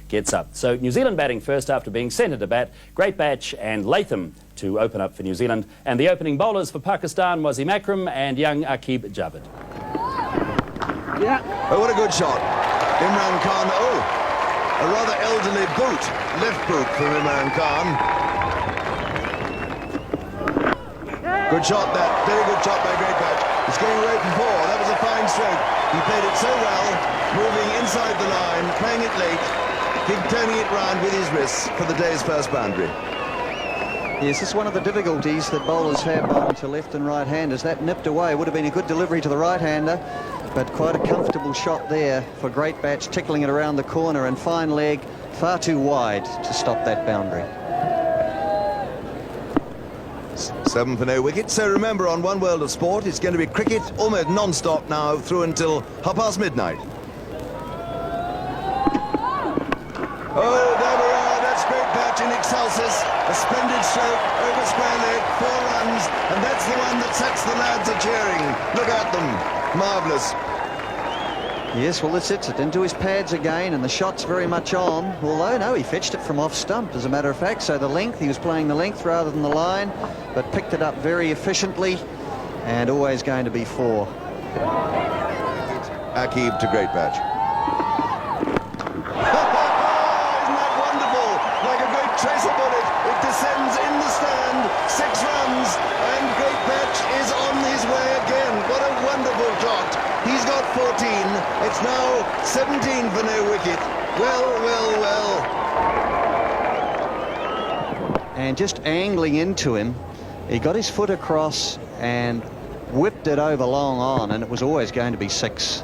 gets up. So New Zealand batting first after being centred to bat. Greatbatch and Latham to open up for New Zealand. And the opening bowlers for Pakistan was Akram and young Aqib Javed. Yeah. Oh, what a good shot. Imran Khan, a rather elderly boot. Left boot from Imran Khan. Good shot, that. Very good shot by Greatbatch. It's going away from four. That was a fine stroke. He played it so well, moving inside the line, playing it late, turning it round with his wrists for the day's first boundary. Yes, this is one of the difficulties that bowlers have bowling to left and right-handers. That nipped away would have been a good delivery to the right-hander, but quite a comfortable shot there for Greatbatch, tickling it around the corner, and fine leg, far too wide to stop that boundary. 7 for no wicket. So remember, on One World of Sport, it's going to be cricket almost non-stop now through until midnight. Oh, there we are. That's Greatbatch in excelsis. A splendid stroke over square leg, 4 runs, and that's the one that sets the lads a-cheering. Look at them. Marvellous. Yes, well, this hits it into his pads again, and the shot's very much on. Although, no, he fetched it from off stump, as a matter of fact. So the length, he was playing the length rather than the line, but picked it up very efficiently, and always going to be 4. Aqib to Greatbatch. Isn't that wonderful? Like a great tracer bullet, it descends in the stand. 6 runs, and Greatbatch is on his way again. What a wonderful shot. He's got 14. It's now 17 for no wicket. Well, well, well. And just angling into him, he got his foot across and whipped it over long on, and it was always going to be 6.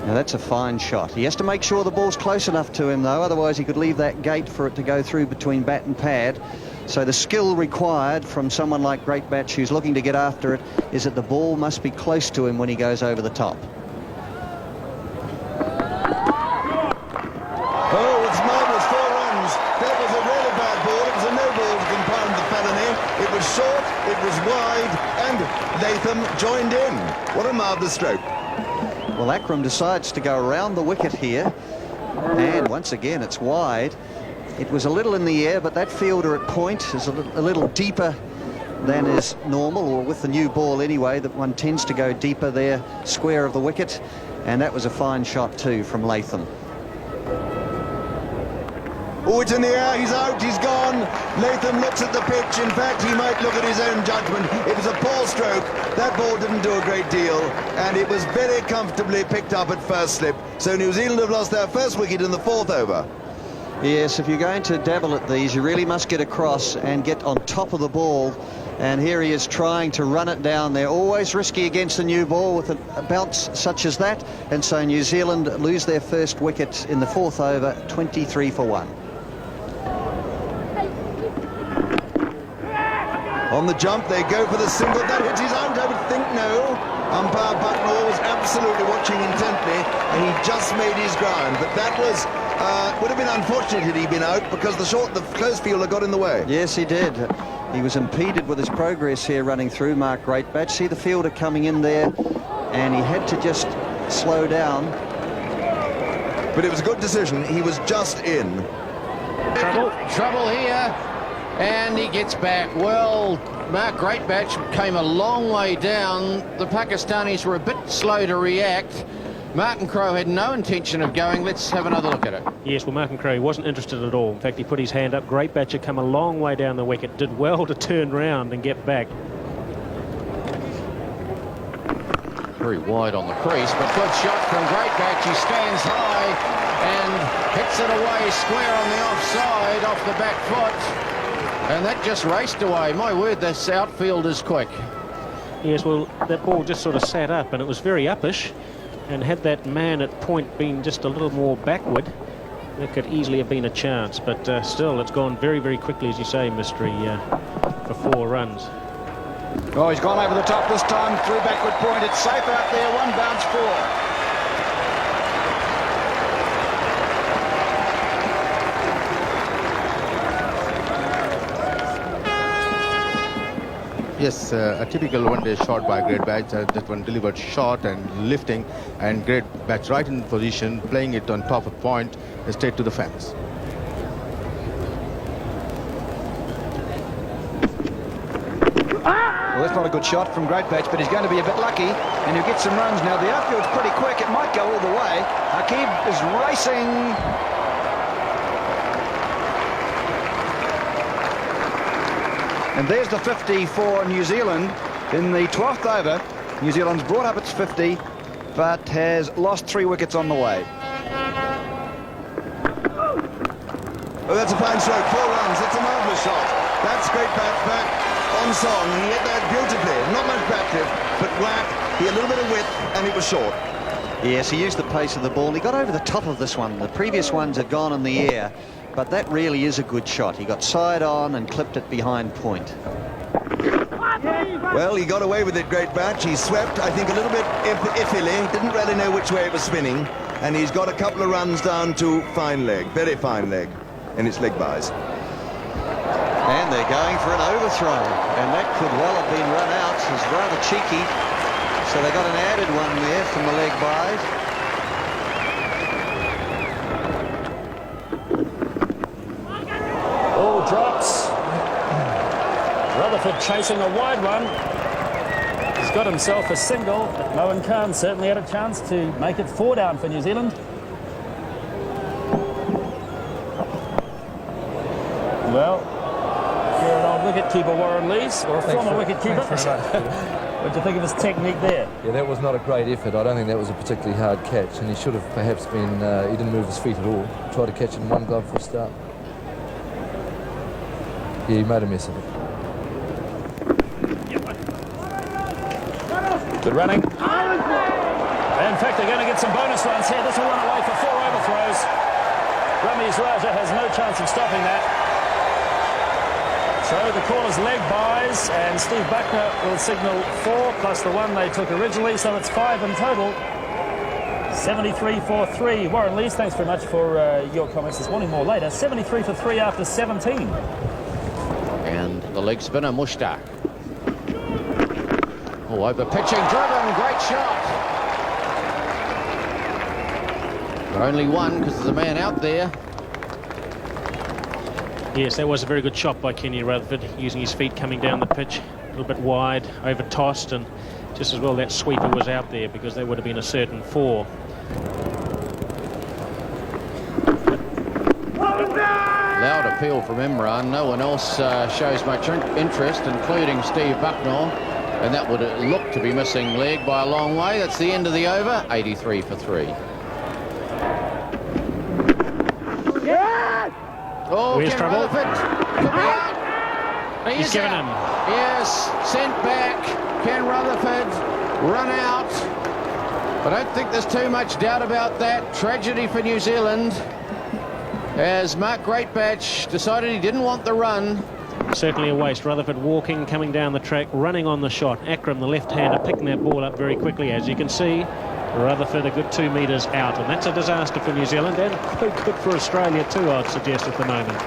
Now that's a fine shot. He has to make sure the ball's close enough to him, though, otherwise he could leave that gate for it to go through between bat and pad. So the skill required from someone like Greatbatch, who's looking to get after it, is that the ball must be close to him when he goes over the top. Oh, it's marvellous. 4 runs. That was a really bad ball. It was a no ball to compound the felony. It was short, it was wide, and Latham joined in. What a marvellous stroke. Well, Akram decides to go around the wicket here, and once again it's wide. It was a little in the air, but that fielder at point is a little deeper than is normal, or with the new ball anyway, that one tends to go deeper there, square of the wicket, and that was a fine shot too from Latham. Oh, it's in the air, he's out, he's gone. Latham looks at the pitch. In fact, he might look at his own judgment. It was a poor stroke. That ball didn't do a great deal, and it was very comfortably picked up at first slip. So New Zealand have lost their first wicket in the 4th over. Yes, if you're going to dabble at these, you really must get across and get on top of the ball. And here he is trying to run it down. They're always risky against a new ball with a bounce such as that. And so New Zealand lose their first wicket in the 4th over, 23 for 1. On the jump, they go for the single. That hits his out, I would think. No. Umpire Bucknor was absolutely watching intently, and he just made his ground. But that was would have been unfortunate had he been out, because the close fielder got in the way. Yes, he did. He was impeded with his progress here running through, Mark Greatbatch. See the fielder coming in there, and he had to just slow down. But it was a good decision. He was just in. Trouble here, and he gets back. Well, Mark Greatbatch came a long way down. The Pakistanis were a bit slow to react. Martin Crowe had no intention of going. Let's have another look at it. Yes, well, Martin Crowe wasn't interested at all. In fact, he put his hand up. Greatbatch had come a long way down the wicket, did well to turn round and get back. Very wide on the crease, but good shot from Greatbatch. He stands high and hits it away square on the offside, off the back foot. And that just raced away. My word, this outfield is quick. Yes, well, that ball just sort of sat up, and it was very uppish. And had that man at point been just a little more backward, there could easily have been a chance. But still, it's gone very, very quickly, as you say, Mystery, for 4 runs. Oh, he's gone over the top this time, through backward point. It's safe out there, 1 bounce 4. Yes, a typical one-day shot by Great Batch. That one delivered short and lifting, and Great Batch right in position, playing it on top of point, straight to the fence. Well, that's not a good shot from Great Batch, but he's going to be a bit lucky, and he'll get some runs. Now, the outfield's pretty quick. It might go all the way. Akib is racing. And there's the 50 for New Zealand. In the 12th over, New Zealand's brought up its 50, but has lost 3 wickets on the way. Oh, that's a fine stroke. 4 runs. That's a marvellous shot. That's Great Batch back on song. He hit that beautifully. Not much back lift, but whack. He had a little bit of width, and it was short. Yes, he used the pace of the ball. He got over the top of this one. The previous ones had gone in the air, but that really is a good shot. He got side on and clipped it behind point. Well, he got away with it, Great Batch. He swept, I think, a little bit iffily. Didn't really know which way it was spinning. And he's got a couple of runs down to fine leg. Very fine leg. And it's leg byes. And they're going for an overthrow. And that could well have been run out. It's rather cheeky. So they got an added one there from the leg byes. Ball drops. Rutherford chasing a wide one. He's got himself a single, but Moen Khan certainly had a chance to make it 4 down for New Zealand. Well, if you're an old wicketkeeper, Warren Lees, or a former wicketkeeper, what do you think of his technique there? Yeah, that was not a great effort. I don't think that was a particularly hard catch, and he should have perhaps been, he didn't move his feet at all. Tried to catch it in one glove for a start. Yeah, he made a mess of it. Good running. In fact, they're going to get some bonus runs here. This will run away for 4 overthrows. Rameez Raja has no chance of stopping that. So the call is leg byes, and Steve Buckner will signal 4 plus the 1 they took originally, so it's 5 in total. 73 for 3. Warren Lees, thanks very much for your comments this morning. More later. 73 for 3 after 17. And the leg spinner, Mushtaq. Oh, over pitching, driven, great shot. But only one because there's a man out there. Yes, that was a very good shot by Kenny Rutherford, using his feet coming down the pitch, a little bit wide, over tossed, and just as well that sweeper was out there because that would have been a certain 4. Loud appeal from Imran. No one else shows much interest, including Steve Bucknor. And that would look to be missing leg by a long way. That's the end of the over. 83 for 3. Oh, Here's Ken trouble. Rutherford could be out. He's given him. Yes, sent back. Ken Rutherford run out. I don't think there's too much doubt about that. Tragedy for New Zealand, as Mark Greatbatch decided he didn't want the run. Certainly a waste. Rutherford walking, coming down the track, running on the shot. Akram, the left-hander, picking that ball up very quickly. As you can see, Rutherford a good 2 metres out, and that's a disaster for New Zealand, and good for Australia too, I'd suggest, at the moment.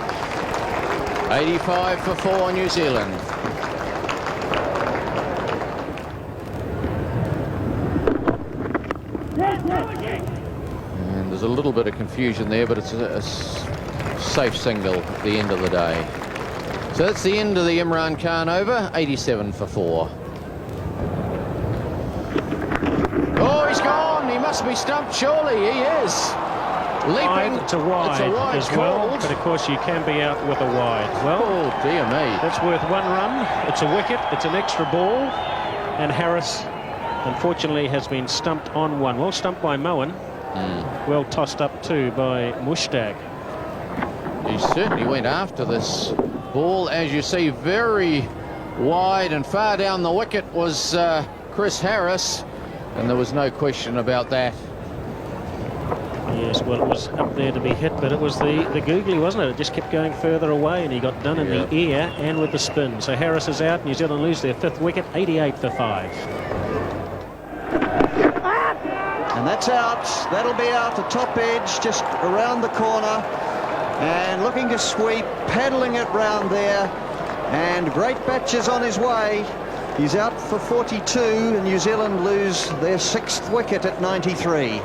85 for 4 New Zealand. And there's a little bit of confusion there, but it's a safe single at the end of the day. So that's the end of the Imran Khan over. 87 for 4. Oh, he's gone. He must be stumped, surely. He is. Leaping. It's a wide as well, but of course you can be out with a wide. Well, oh, dear me. That's worth 1 run. It's a wicket. It's an extra ball. And Harris, unfortunately, has been stumped on 1. Well stumped by Moen. Well tossed up too by Mushtaq. He certainly went after this ball. As you see, very wide and far down the wicket was Chris Harris. And there was no question about that. Yes, well, it was up there to be hit, but it was the googly, wasn't it? It just kept going further away, and he got done in the air and with the spin. So Harris is out. New Zealand lose their 5th wicket, 88 for 5. And that's out. That'll be out the top edge, just around the corner. And looking to sweep, paddling it round there. And Greatbatch is on his way. He's out for 42, and New Zealand lose their 6th wicket at 93.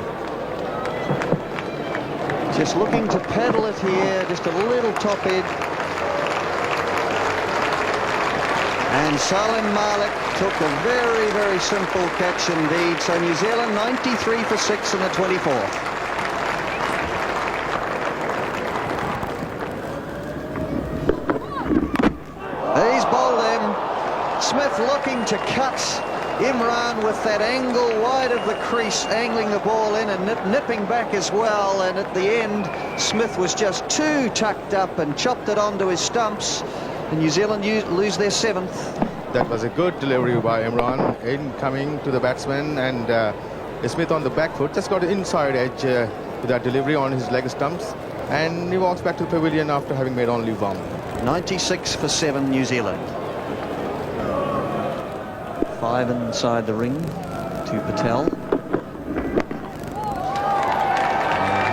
Just looking to paddle it here, just a little top edge. And Salim Malik took a very, very simple catch indeed. So New Zealand 93 for 6 in the 24th. He's bowled him. Smith looking to cut Imran with that angle wide of the crease, angling the ball in and nipping back as well. And at the end, Smith was just too tucked up and chopped it onto his stumps. And New Zealand lose their 7th. That was a good delivery by Imran in coming to the batsman, and Smith on the back foot just got an inside edge with that delivery on his leg stumps, and he walks back to the pavilion after having made only 1. 96 for 7 New Zealand. 5 inside the ring to Patel.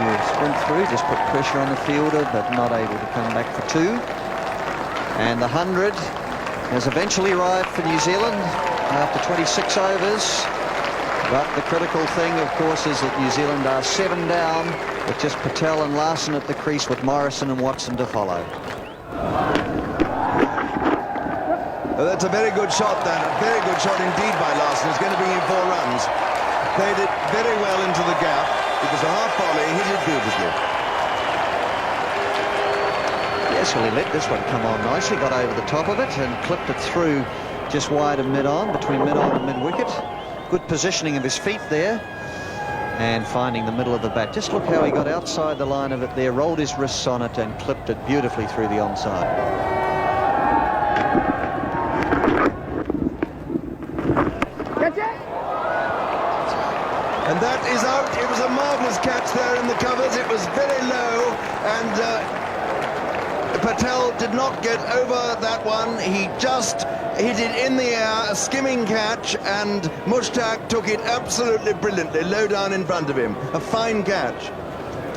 He'll sprint through, just put pressure on the fielder, but not able to come back for 2. And the 100 has eventually arrived for New Zealand after 26 overs. But the critical thing, of course, is that New Zealand are 7 down with just Patel and Larson at the crease, with Morrison and Watson to follow. Well, that's a very good shot, Dan. A very good shot indeed by Larson. He's going to bring in 4 runs. Played it very well into the gap. It was a half volley. He hit it beautifully. Yes, well, he let this one come on nicely, got over the top of it and clipped it through just wide of mid-on, between mid-on and mid-wicket. Good positioning of his feet there and finding the middle of the bat. Just look how he got outside the line of it there, rolled his wrists on it and clipped it beautifully through the onside. And that is out. It was a marvellous catch there in the covers. It was very low, and Patel did not get over that one. He just hit it in the air, a skimming catch, and Mushtaq took it absolutely brilliantly, low down in front of him. A fine catch.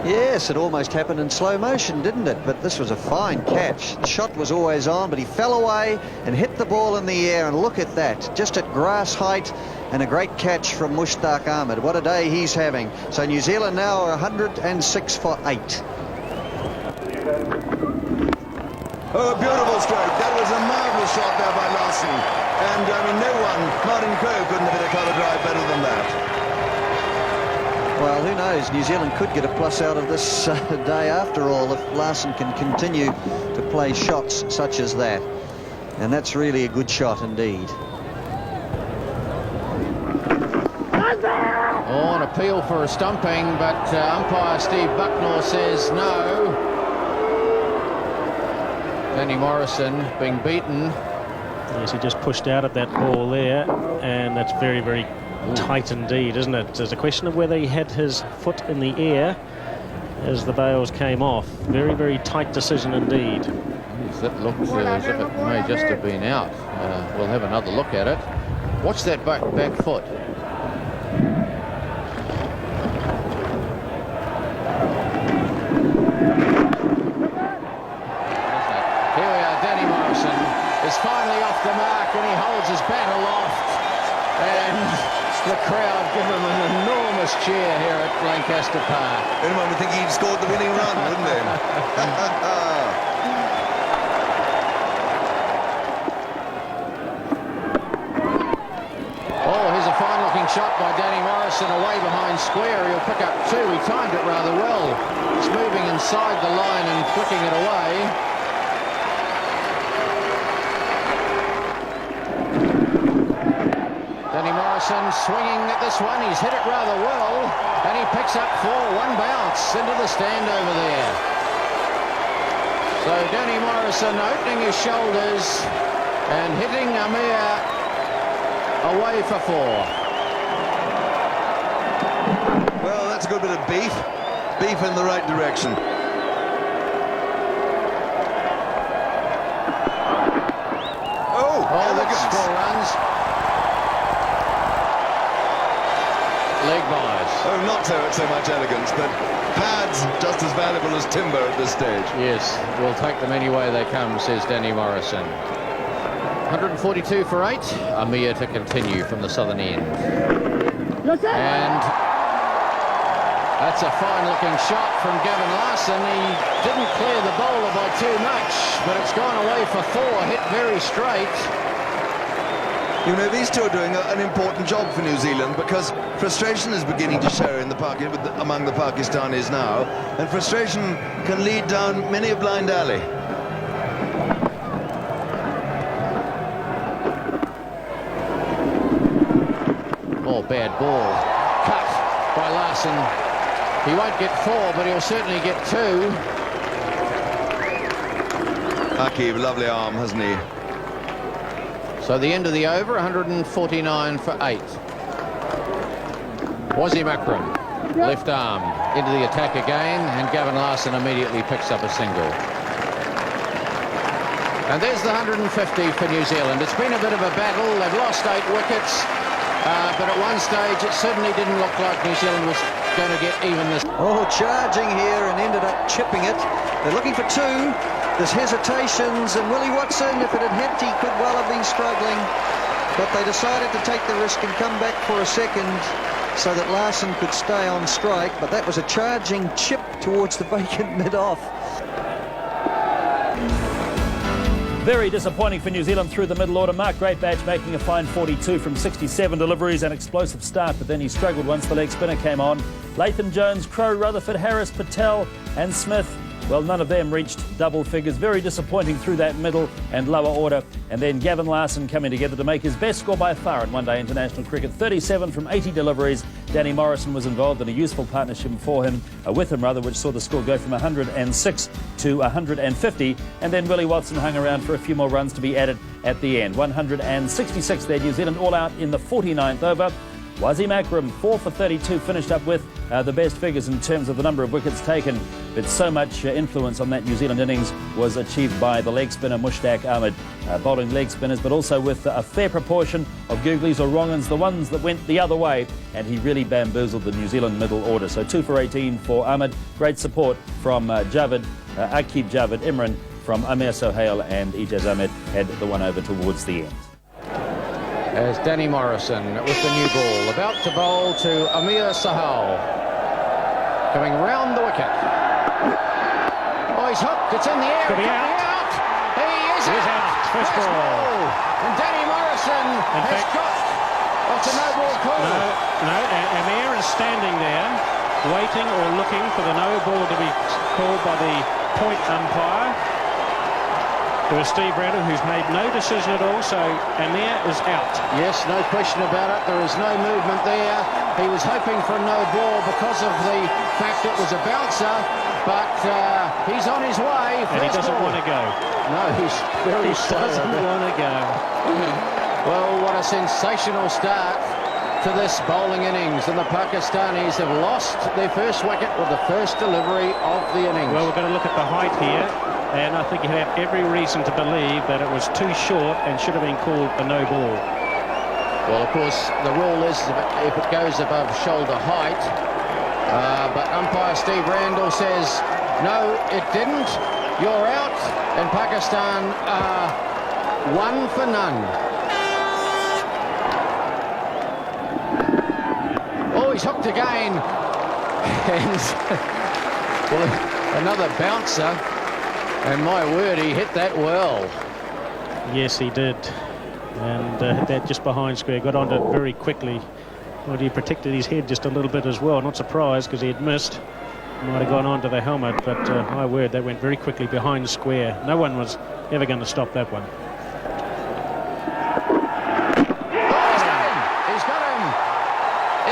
Yes, it almost happened in slow motion, didn't it? But this was a fine catch. The shot was always on, but he fell away and hit the ball in the air, and look at that, just at grass height, and a great catch from Mushtaq Ahmed. What a day he's having. So New Zealand now are 106 for 8. Oh, a beautiful stroke. That was a marvellous shot there by Larson. And, I mean, no one, Martin Crowe, couldn't have hit a cover drive better than that. Well, who knows? New Zealand could get a plus out of this day after all if Larson can continue to play shots such as that. And that's really a good shot indeed. Oh, an appeal for a stumping, but umpire Steve Bucknor says no. Danny Morrison being beaten. Yes, he just pushed out at that ball there, and that's very, very tight indeed, isn't it? There's a question of whether he had his foot in the air as the bails came off. Very, very tight decision indeed. Yes, that looks as if it may just have been out. We'll have another look at it. Watch that back foot. Is finally off the mark, and he holds his bat aloft, and the crowd give him an enormous cheer here at Lancaster Park. Anyone would think he'd scored the winning run, wouldn't they? Oh, here's a fine-looking shot by Danny Morrison away behind square. He'll pick up 2. He timed it rather well. It's moving inside the line and flicking it away. Danny Morrison swinging at this one. He's hit it rather well, and he picks up 4. 1 bounce into the stand over there. So Danny Morrison opening his shoulders and hitting Amir away for 4. Well, that's a good bit of beef. Beef in the right direction. Oh, that's 4 runs. Leg byes. Oh, not so much elegance, but pads just as valuable as timber at this stage. Yes, we'll take them any way they come, says Danny Morrison. 142 for 8. Amir to continue from the southern end. And that's a fine-looking shot from Gavin Larson. He didn't clear the bowler by too much, but it's gone away for 4, hit very straight. You know, these two are doing an important job for New Zealand because frustration is beginning to show in the among the Pakistanis now, and frustration can lead down many a blind alley. Oh, bad ball. Cut by Larson. He won't get 4, but he'll certainly get 2. Aqib, lovely arm, hasn't he? So the end of the over, 149 for 8. Wasim Akram, left arm, into the attack again, and Gavin Larson immediately picks up a single. And there's the 150 for New Zealand. It's been a bit of a battle. They've lost 8 wickets, but at one stage it certainly didn't look like New Zealand was going to get even this. Oh, charging here and ended up chipping it. They're looking for 2. There's hesitations, and Willie Watson, if it had hit, he could well have been struggling. But they decided to take the risk and come back for a second so that Larson could stay on strike. But that was a charging chip towards the vacant mid-off. Very disappointing for New Zealand through the middle order. Mark Greatbatch making a fine 42 from 67 deliveries, an explosive start, but then he struggled once the leg spinner came on. Latham Jones, Crowe, Rutherford, Harris, Patel and Smith, well, none of them reached double figures. Very disappointing through that middle and lower order. And then Gavin Larson coming together to make his best score by far in one-day international cricket. 37 from 80 deliveries. Danny Morrison was involved in a useful partnership with him, which saw the score go from 106 to 150. And then Willie Watson hung around for a few more runs to be added at the end. 166 there, New Zealand all out in the 49th over. Wasim Akram, 4 for 32, finished up with the best figures in terms of the number of wickets taken. But so much influence on that New Zealand innings was achieved by the leg spinner Mushtaq Ahmed, bowling leg spinners, but also with a fair proportion of googlies or wrong-uns, the ones that went the other way, and he really bamboozled the New Zealand middle order. So 2 for 18 for Ahmed. Great support from Aqib Javed, Imran from Amir Sohail, and Ijaz Ahmed had the one over towards the end. As Danny Morrison with the new ball, about to bowl to Amir Sohail. Coming round the wicket. Oh, he's hooked. It's in the air. Could be out. He is out. First ball. And Danny Morrison has got... What's a no ball call? No, Amir is standing there, waiting or looking for the no ball to be called by the point umpire. There was Steve Randall, who's made no decision at all, so Amir is out. Yes, no question about it. There is no movement there. He was hoping for a no ball because of the fact it was a bouncer, but he's on his way. And he doesn't want to go. No, he's very slow. He doesn't want to go. Well, what a sensational start to this bowling innings, and the Pakistanis have lost their first wicket with the first delivery of the innings. Well, we're going to look at the height here, and I think you have every reason to believe that it was too short and should have been called a no ball. Well, of course, the rule is if it goes above shoulder height, but umpire Steve Randall says, no, it didn't. You're out, and Pakistan are 1 for none. Oh, he's hooked again. And well, another bouncer. And my word, he hit that well. Yes, he did. And hit that just behind square. Got onto it very quickly. Well, he protected his head just a little bit as well. Not surprised because he had missed. Might have gone onto the helmet, but my word, that went very quickly behind square. No one was ever going to stop that one.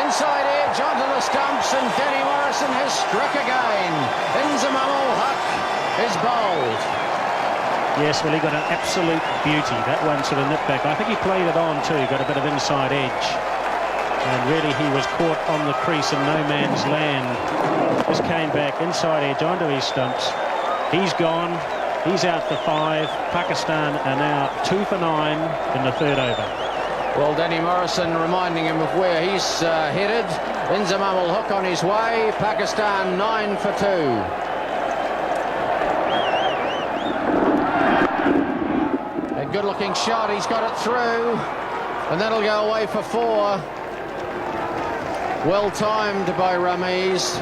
Inside edge onto the stumps, and Danny Morrison has struck again. Inzamam-ul Haq is bowled. Yes, well, he got an absolute beauty. That one sort of nipped back. I think he played it on too, got a bit of inside edge. And really he was caught on the crease in no man's land. Just came back inside edge onto his stumps. He's gone. He's out for 5. Pakistan are now 2 for 9 in the 3rd over. Well, Danny Morrison reminding him of where he's headed. Inzamam-ul Haq on his way. Pakistan 9 for 2. A good look looking shot. He's got it through, and that'll go away for 4. Well timed by Ramiz.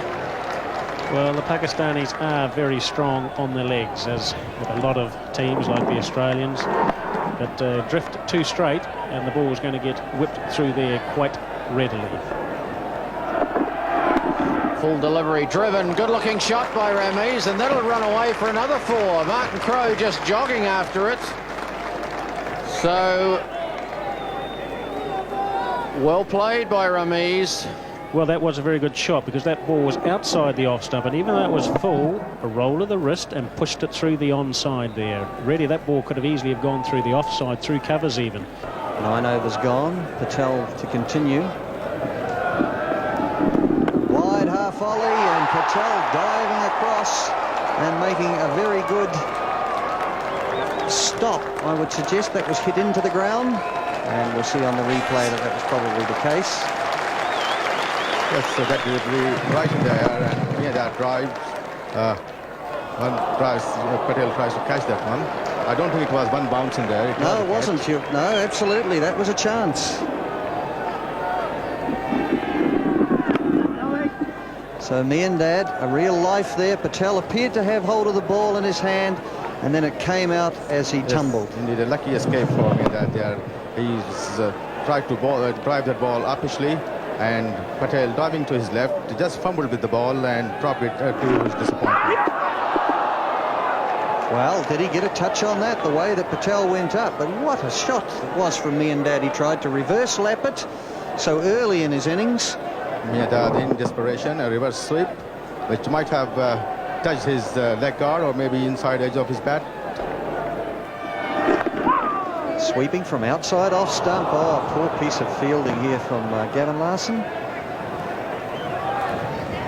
Well, the Pakistanis are very strong on their legs, as with a lot of teams like the Australians, but drift too straight and the ball is going to get whipped through there quite readily. Full delivery driven, good looking shot by Ramiz, and that'll run away for another 4. Martin Crowe just jogging after it. So well played by Ramiz. Well, that was a very good shot, because that ball was outside the off stump, and even though it was full, a roll of the wrist and pushed it through the onside there. Really, that ball could have easily have gone through the offside, through covers even. 9 overs gone. Patel to continue. Wide half volley, and Patel diving across and making a very good stop. I would suggest that was hit into the ground, and we'll see on the replay that that was probably the case. Yes, so that delivery right in there, and yeah, that drive. Patel tries to catch that one. I don't think it was one bounce in there. No, it wasn't. No, absolutely, that was a chance. So Miandad, a real life there. Patel appeared to have hold of the ball in his hand, and then it came out as he tumbled. Indeed, a lucky escape for Miandad there. He's tried to drive that ball uppishly, and Patel diving to his left, just fumbled with the ball and dropped it to his disappointment. Well, did he get a touch on that, the way that Patel went up? But what a shot it was from Miandad. He tried to reverse lap it so early in his innings. Miandad in desperation, a reverse sweep, which might have touched his leg guard or maybe inside edge of his bat. Sweeping from outside off stump. Oh, poor piece of fielding here from Gavin Larson.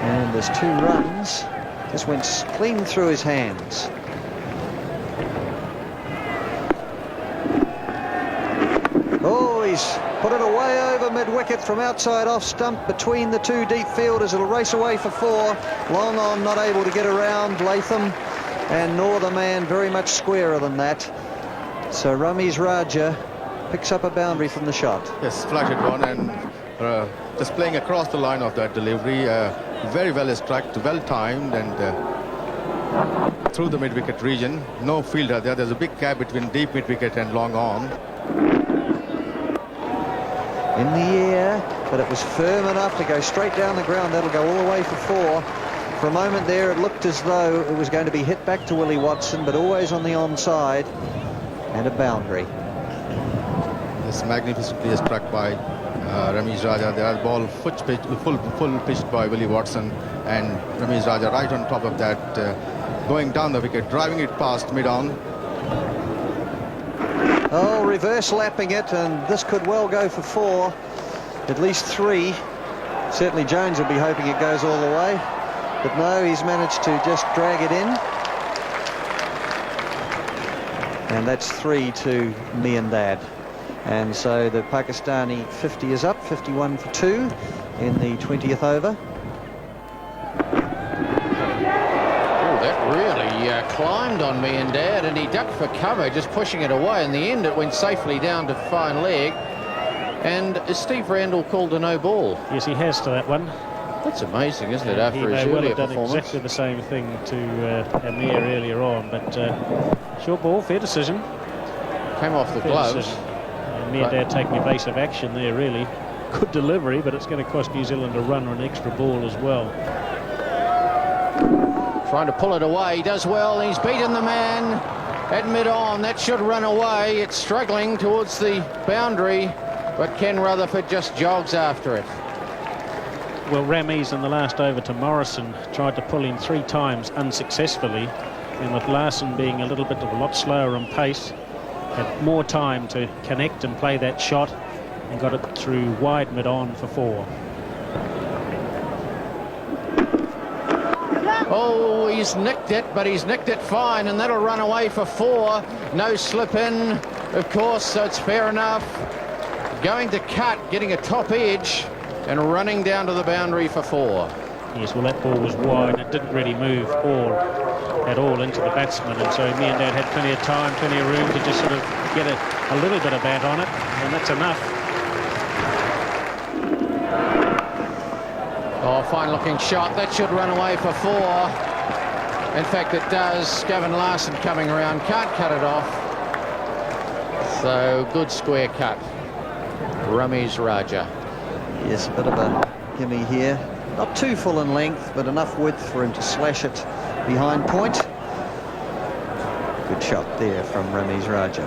And there's 2 runs. Just went clean through his hands. Oh, he's put it away over mid-wicket from outside off stump between the 2 deep fielders. It'll race away for 4. Long on, not able to get around Latham, and nor the man very much squarer than that. So Ramiz Raja picks up a boundary from the shot. Yes, flashed one, and just playing across the line of that delivery, very well struck, well timed, and through the mid-wicket region. No fielder there. There's a big gap between deep mid-wicket and long on. In the air, but it was firm enough to go straight down the ground. That'll go all the way for 4. For a moment there, it looked as though it was going to be hit back to Willie Watson, but always on the onside, and a boundary. This magnificently struck by Ramiz Raja. The ball full pitched by Willie Watson, and Ramiz Raja right on top of that, going down the wicket, driving it past mid-on. Oh, reverse lapping it, and this could well go for 4, at least 3. Certainly Jones will be hoping it goes all the way, but no, he's managed to just drag it in. And that's 3 to Miandad. And so the Pakistani 50 is up, 51 for 2 in the 20th over. Climbed on Miandad, and he ducked for cover, just pushing it away. In the end, it went safely down to fine leg, and Steve Randall called a no ball. Yes, he has to that one. That's amazing, isn't it, after his earlier earlier done performance? Exactly the same thing to Amir earlier on, but short ball, fair decision. Came off the Fair gloves. decision. Miandad taking evasive action there, really. Good delivery, but it's going to cost New Zealand a run or an extra ball as well. Trying to pull it away. He does well. He's beaten the man at mid-on. That should run away. It's struggling towards the boundary, but Ken Rutherford just jogs after it. Well, Ramiz in the last over to Morrison tried to pull him 3 times unsuccessfully, and with Larson being a lot slower on pace, had more time to connect and play that shot, and got it through wide mid-on for 4. Oh, he's nicked it, but he's nicked it fine, and that'll run away for 4. No slip in, of course, so it's fair enough. Going to cut, getting a top edge, and running down to the boundary for 4. Yes, well, that ball was wide. It didn't really move or at all into the batsman, and so Meandad had plenty of time, plenty of room to just sort of get a little bit of bat on it, and that's enough. Oh, fine-looking shot. That should run away for 4. In fact, it does. Gavin Larson coming around, can't cut it off. So, good square cut. Rameez Raja. Yes, a bit of a gimme here. Not too full in length, but enough width for him to slash it behind point. Good shot there from Rameez Raja.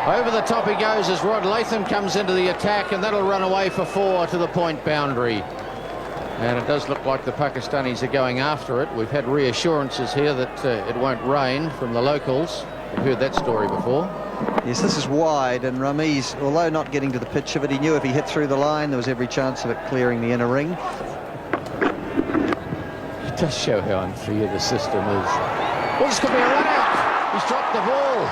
Over the top he goes as Rod Latham comes into the attack, and that'll run away for 4 to the point boundary. And it does look like the Pakistanis are going after it. We've had reassurances here that it won't rain from the locals. We've heard that story before. Yes, this is wide, and Rameez, although not getting to the pitch of it, he knew if he hit through the line, there was every chance of it clearing the inner ring. It does show how unfair the system is. Well, this could be a run out. He's dropped the ball.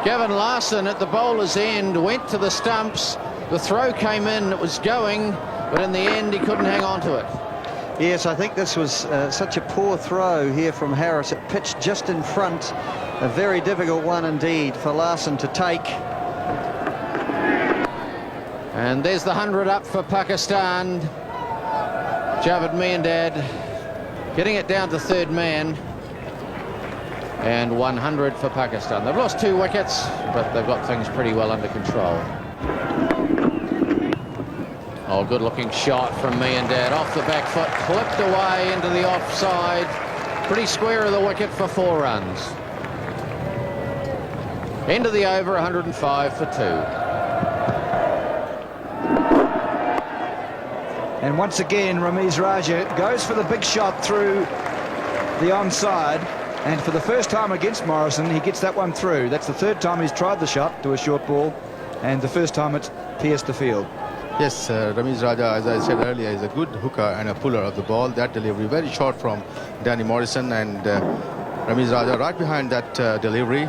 Gavin Larson at the bowler's end went to the stumps. The throw came in, it was going, but in the end he couldn't hang on to it. Yes, I think this was such a poor throw here from Harris. It pitched just in front. A very difficult one indeed for Larson to take. And there's the 100 up for Pakistan. Javed Meandad getting it down to third man. And 100 for Pakistan. They've lost 2 wickets, but they've got things pretty well under control. Oh, good-looking shot from Meandad. Off the back foot, clipped away into the offside. Pretty square of the wicket for 4 runs. End of the over, 105 for 2. And once again, Rameez Raja goes for the big shot through the onside. And for the first time against Morrison, he gets that one through. That's the 3rd time he's tried the shot to a short ball, and the first time it's pierced the field. Yes, Rameez Raja, as I said earlier, is a good hooker and a puller of the ball. That delivery very short from Danny Morrison, and Rameez Raja right behind that delivery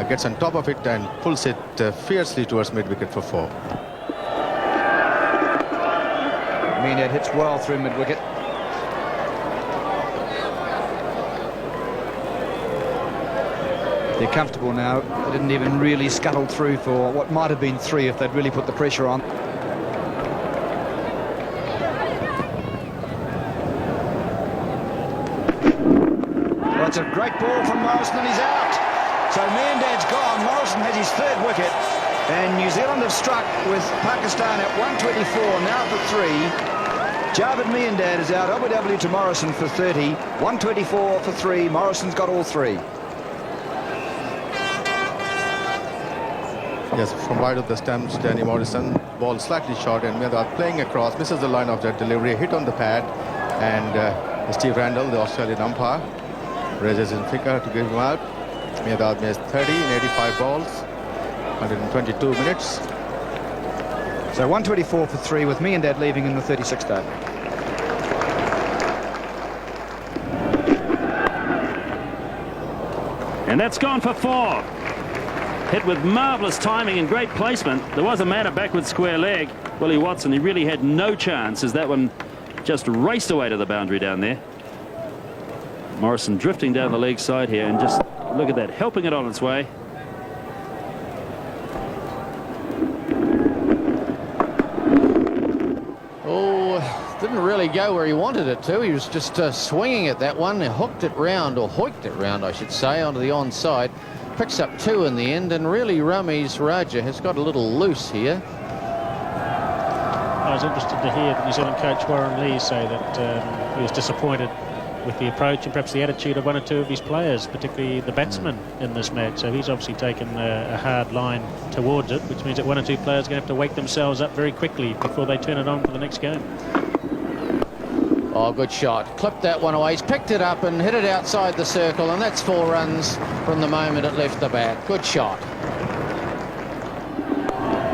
gets on top of it and pulls it fiercely towards mid-wicket for 4. Meandad hits well through mid-wicket. They're comfortable now. They didn't even really scuttle through for what might have been 3 if they'd really put the pressure on. Well, it's a great ball from Morrison, and he's out. So Meandad's gone. Morrison has his 3rd wicket, and New Zealand have struck with Pakistan at 124, now for 3. Javed Meandad is out. OBW to Morrison for 30. 124 for 3. Morrison's got all 3. Yes, from wide of the stumps, Danny Morrison, ball slightly short, and Meandad playing across, misses the line of that delivery, hit on the pad, and Steve Randall, the Australian umpire, raises his finger to give him out. Meandad missed 30 in 85 balls, 122 minutes. So 124 for 3 with Meandad leaving in the 36th over. And that's gone for 4. Hit with marvellous timing and great placement. There was a man at backward square leg, Willie Watson. He really had no chance as that one just raced away to the boundary down there. Morrison drifting down the leg side here, and just look at that, helping it on its way. Oh, didn't really go where he wanted it to. He was just swinging at that one. He hooked it round, or hoiked it round, I should say, onto the onside. Picks up 2 in the end, and really Rameez Raja has got a little loose here. I was interested to hear New Zealand coach Warren Lee say that he was disappointed with the approach and perhaps the attitude of 1 or 2 of his players, particularly the batsmen in this match. So he's obviously taken a hard line towards it, which means that 1 or 2 players are going to have to wake themselves up very quickly before they turn it on for the next game. Oh, good shot. Clipped that one away. He's picked it up and hit it outside the circle, and that's 4 runs from the moment it left the bat. Good shot.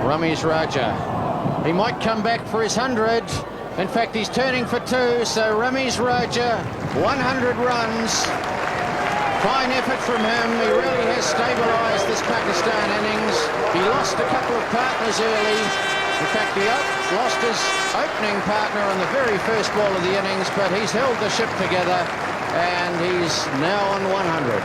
Rameez Raja. He might come back for his 100. In fact, he's turning for 2, so Rameez Raja, 100 runs. Fine effort from him. He really has stabilised this Pakistan innings. He lost a couple of partners early, In fact, he lost his opening partner on the very first ball of the innings, but he's held the ship together, and he's now on 100.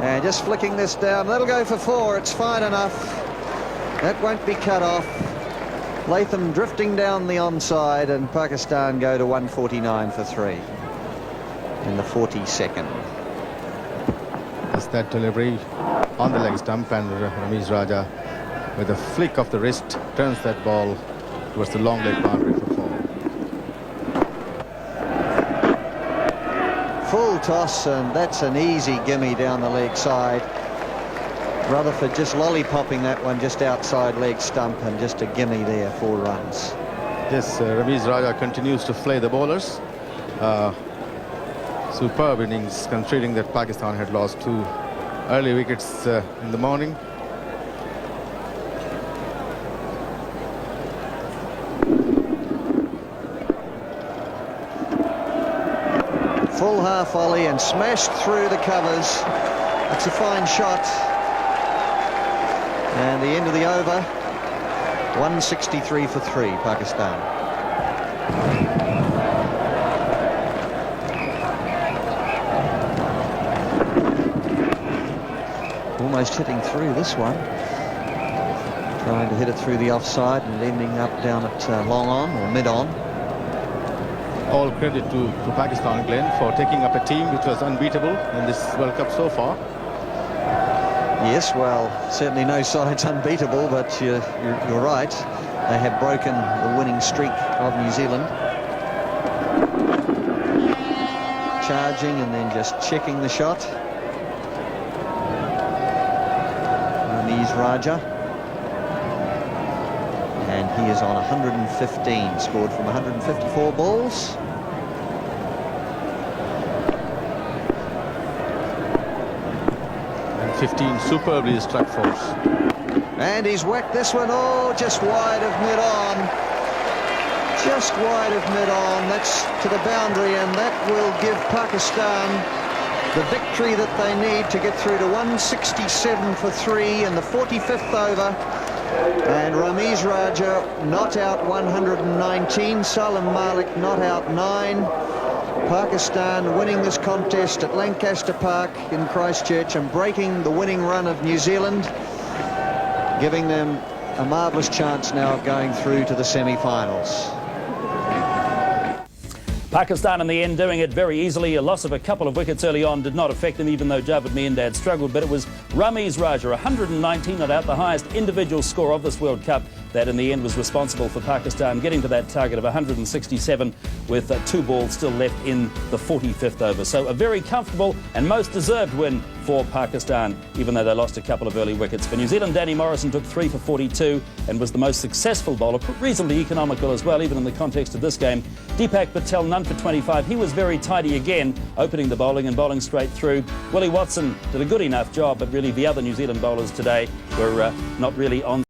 And just flicking this down. That'll go for 4. It's fine enough. That won't be cut off. Latham drifting down the onside, and Pakistan go to 149 for 3 in the 42nd. That's that delivery on the leg stump, and Ramiz Raja, with a flick of the wrist, turns that ball towards the long leg boundary for 4. Full toss, and that's an easy gimme down the leg side. Rutherford just lollipopping that one just outside leg stump, and just a gimme there, 4 runs. Yes, Ramiz Raja continues to flay the bowlers. Superb innings, considering that Pakistan had lost 2 early wickets in the morning. Full half volley and smashed through the covers. That's a fine shot. And the end of the over, 163 for 3, Pakistan. Almost hitting through this one. Trying to hit it through the offside and ending up down at long on or mid on. All credit to Pakistan, Glenn, for taking up a team which was unbeatable in this World Cup so far. Yes, well, certainly no side's unbeatable, but you're right. They have broken the winning streak of New Zealand. Charging and then just checking the shot. Ramiz Raja. And he is on 115, scored from 154 balls. And 15 superbly struck force. And he's whacked this one, oh, just wide of mid-on. Just wide of mid-on. That's to the boundary, and that will give Pakistan the victory that they need to get through to 167 for 3 in the 45th over. And Ramiz Raja not out 119, Salim Malik not out 9. Pakistan winning this contest at Lancaster Park in Christchurch and breaking the winning run of New Zealand, giving them a marvellous chance now of going through to the semi-finals. Pakistan in the end doing it very easily. A loss of a couple of wickets early on did not affect them, even though Javed Miandad struggled. But it was Ramiz Raja, 119 not out, the highest individual score of this World Cup, that in the end was responsible for Pakistan getting to that target of 167 with 2 balls still left in the 45th over. So a very comfortable and most deserved win for Pakistan, even though they lost a couple of early wickets. For New Zealand, Danny Morrison took 3 for 42 and was the most successful bowler, reasonably economical as well, even in the context of this game. Deepak Patel, none for 25. He was very tidy again, opening the bowling and bowling straight through. Willie Watson did a good enough job, but really the other New Zealand bowlers today were not really on